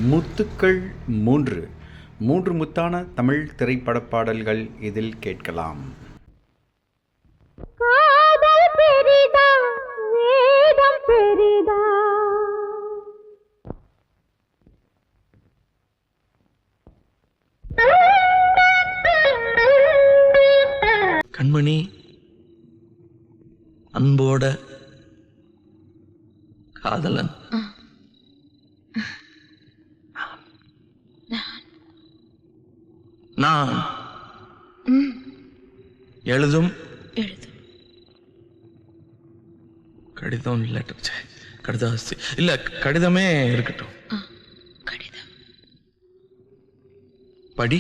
முத்துக்கள் மூன்று மூன்று முத்தான தமிழ் திரைப்பட பாடல்கள் இதில் கேட்கலாம். காதல் பெரிதா வேதம் பெரிதா, கண்மணி அன்போட காதலன் நான் எழுதும் கடிதம் கடிதாசி இல்ல கடிதமே இருக்கட்டும். கடிதம் படி.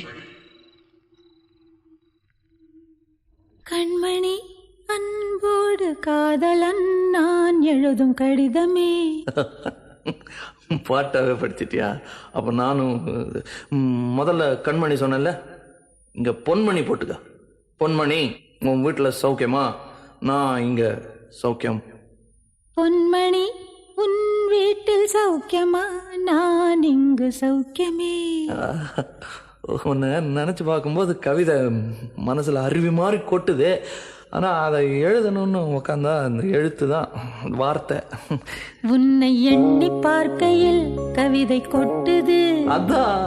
கண்மணி அன்போடு காதலன் நான் எழுதும் கடிதமே. பாட்டாவே படிச்சிட்டியா? அப்ப நானும் முதல்ல கண்மணி சொன்னேன்ல, இங்க பொன்மணி போட்டுக்க. பொன்மணி, உன் வீட்டுல சௌக்கியமா? நான் இங்க சௌக்கியம். பொன்மணி உன் வீட்டில் சௌக்கியமா? நான் இங்கு சௌக்கியமே. உன்னை நினைச்சு பார்க்கும்போது கவிதை மனசுல அருவி மாதிரி கொட்டுது. ஆனா அதை எழுதணும்னு உக்காந்தா அந்த எழுத்து தான் வார்த்தை. உன்னை எண்ணி பார்க்கையில் கவிதை கொட்டுது, அதான்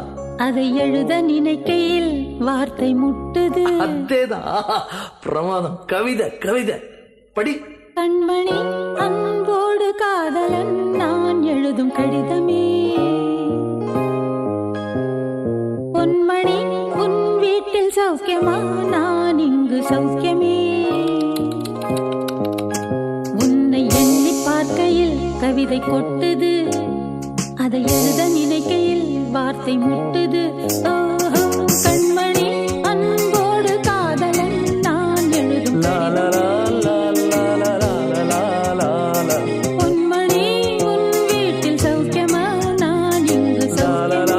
அதை எழுத நினைக்கையில் வார்த்தை முட்டுது. அதேதான் பிரமாதம். கவிதை கவிதை படி. கண்மணி அன்போடு காதலன் நான் எழுதும் கடிதமே. பொன்மணி உன் வீட்டில் சௌக்கியமா? நான் இங்கு சௌக்கியமே. உன்னை எண்ணி பார்க்கையில் கவிதை கொட்டுது, அதை எழுத நினைக்கையில் வார்த்தை முட்டுது. ஓஹோ, கண்மணி அன்போடு காதலன் நான் எழுதும் பொன்மணி உன் வீட்டில் சௌக்கியமா? நான் இங்கு சௌக்கியமா.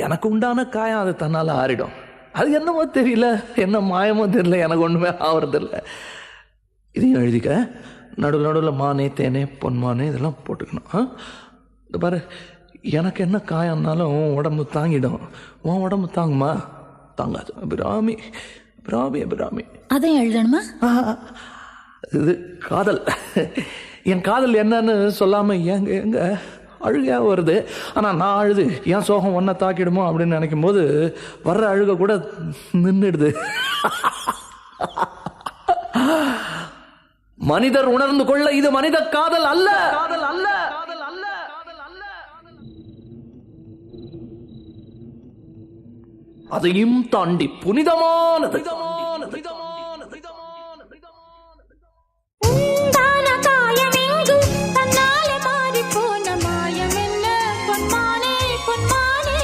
எனக்கு உண்டான காயம் அது தன்னால ஆறிடும். அது என்னமோ தெரியல, என்ன மாயமோ தெரியல, எனக்கு ஒண்ணுமே ஆவறதில்ல. இதையும் எழுதிக்க. நடுவில் நடுவில் மானே தேனே பொன்மானே இதெல்லாம் போட்டுக்கணும். இந்த பாரு, எனக்கு என்ன காயம்னாலும் உன் உடம்பு தாங்கிடும். உன் உடம்பு தாங்குமா? தாங்காது. அபிராமி அபிராமி அபிராமி. அதையும் எழுதணுமா? இது காதல். என் காதல் என்னன்னு சொல்லாம எங்க எங்க அழுகையா வருது. ஆனா நான் அழுது என் சோகம் ஒன்ன தாக்கிடுமோ அப்படின்னு நினைக்கும் போது வர்ற அழுக கூட நின்றுடுது. மனிதர் உணர்ந்து கொள்ள இது மனித காதல் அல்ல. காதல் அல்ல. அதையும் தாண்டி புனிதமானது. உண்டான காயம் எங்கு தன்னாலே மாறி போன மாயம் என்ன? பொன்மானே பொன்மானே,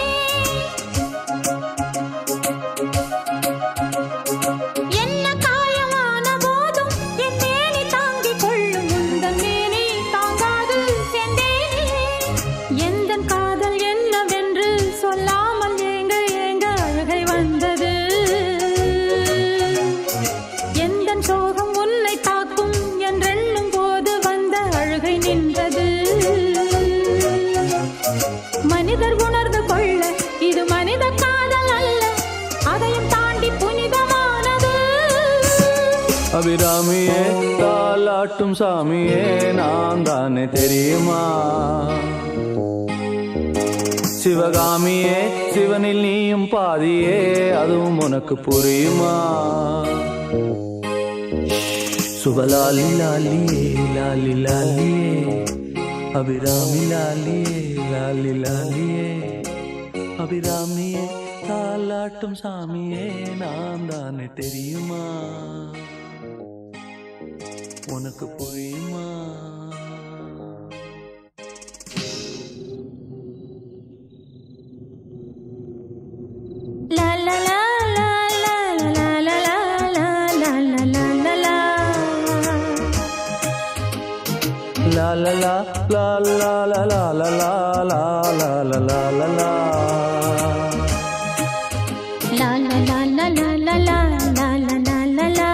என்ன காயமான போதும் என் மேனி தாங்கிக் கொள்ளும், உந்தன் மேனி தாங்காது செந்தேனே. எந்தன் காதல் என்னவென்று சொல்லாமல் ஏங்க ஏங்க அழுகை வந்தது. எந்தன் சோகம் உன்னை தாக்கும் என்றெண்ணும் போது வந்த அழுகை நின்றது. மனிதர் உணர்ந்து கொள்ள இது மனித காதல் அல்ல, அதையும் தாண்டி புனிதமானது. அபிராமியே தாலாட்டும் சாமியே நான் தானே தெரியுமா? சிவகாமியே சிவனில் நீயும் பாதியே அதுவும் உனக்கு புரியுமா? சுபலாலி லாலியே லாலி லாலியே அபிராமி லாலியே லாலி லாலியே அபிராமியே தாலாட்டும் சாமியே நான் தானே தெரியுமா உனக்கு புரியுமா La la la la la la la la la la la la la la. La la la la la la la la la la la la la la la. La la la la la la la la la la la la.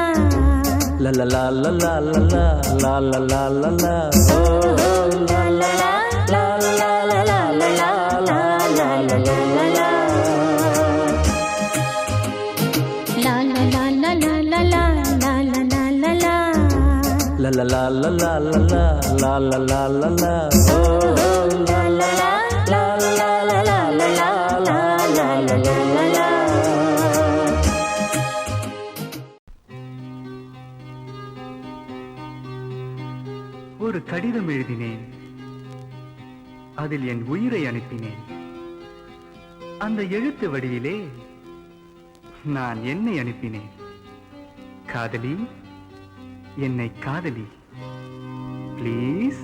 La la la la la la la la la la la la. Oh la la la la la la la la la la la la la la. La la la la la la la la la la la la. La la la la la la la la la la la la. Oh la la la la la la la la la la la la la la. ஒரு கடிதம் எழுதினேன், அதில் என் உயிரை அனுப்பினேன். அந்த எழுத்து வடிவிலே நான் என்னை அனுப்பினேன். காதலி, என்னை காதலி, ப்ளீஸ்.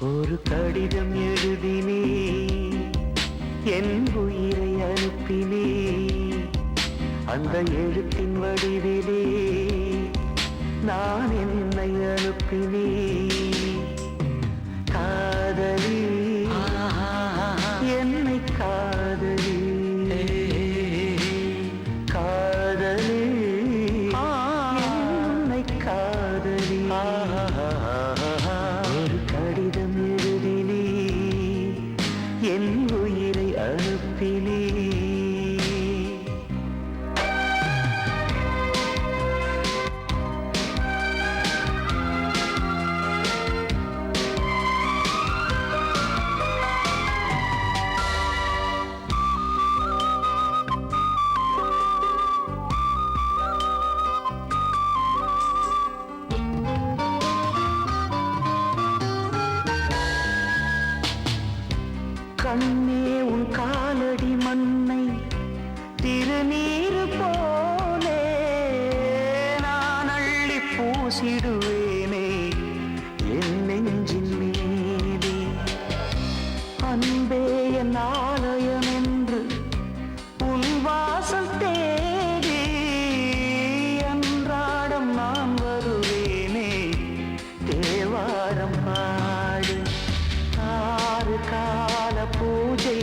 ஒரு கடிதம் எழுதினே, என் உயிரை அனுப்பினே. அந்த எழுத்தின் வடிவிலே நான் என்னை அனுப்பினே. காதலி, என்னை காதலி, காதலி, என்னை காதலி. ஒரு கடிதம் எழுதினே, என் உயிரை அனுப்பினே. கண்ணே, உன் காலடி மண்ணை திருநீரு போலே நான் அள்ளி பூசிடுவேனே என் நெஞ்சின் மீதே. அன்பே என் ஆலயம் என்று உன் வாசல் தேடி அன்றாடம் நான் வருவேனே தேவாரம் பாடு. ஆறு கால பூஜை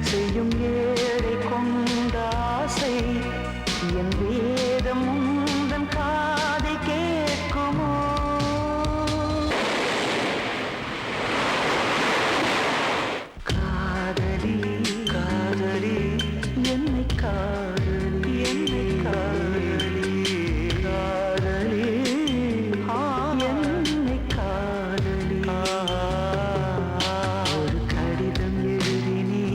செய்யும் ஏழை கொண்ட ஆசை என் வேதம் உந்தன் காதை கேட்குமோ? காதலி, காதலி, என்னை காதலி, என்னை காதலி, காதலி, என்னை காதலி. ஒரு கடிதம் எழுதினே,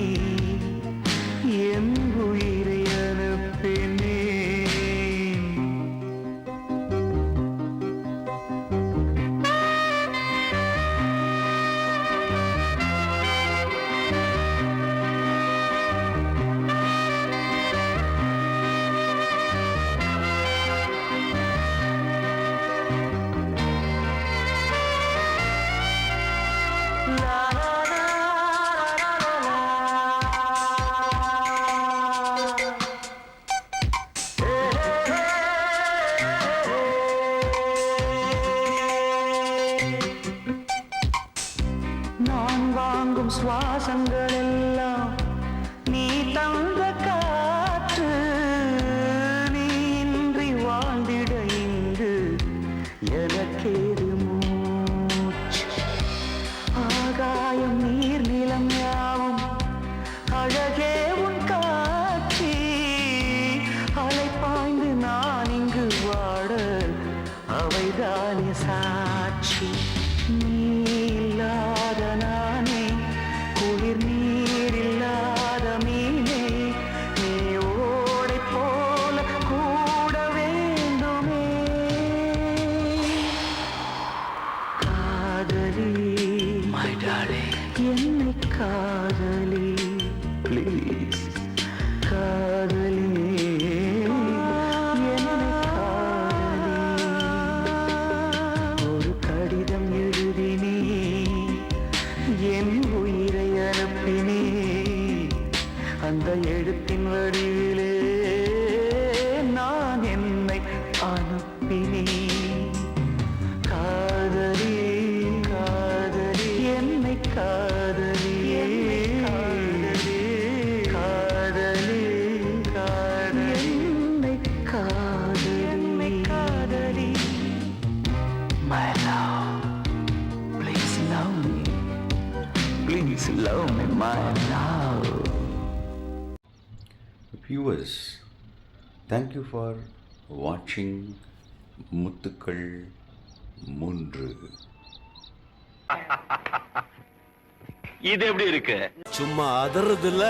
என் உயிரை அனுப்பினே. நான் வாங்கும் சுவாசங்கள் எல்லாம் நீ தந்த காற்று. நீ இன்றி வாழ்ந்திட இங்கு எனக்கேது மூச்சு. ஆகாயம் நீர் நிலம் யாவும் அழகு மை டார்லிங். என்னை காதலி ப்ளீஸ் காதலி என்னை காதலி ஒரு கடிதம் எழுதினே என் உயிரை அனுப்பினே அந்த எழுத்தின் வடிவிலே நான் என்னை அனுப்பினேன் காதலி காதலி என்னை காதலி காதலி காதலி காதலி என்னை காதலி என்னை காதலி my love, please love me, please love me my love. Viewers, thank you for watching முத்துக்கள் 3. இது எப்படி இருக்கு? சும்மா அதறது இல்ல.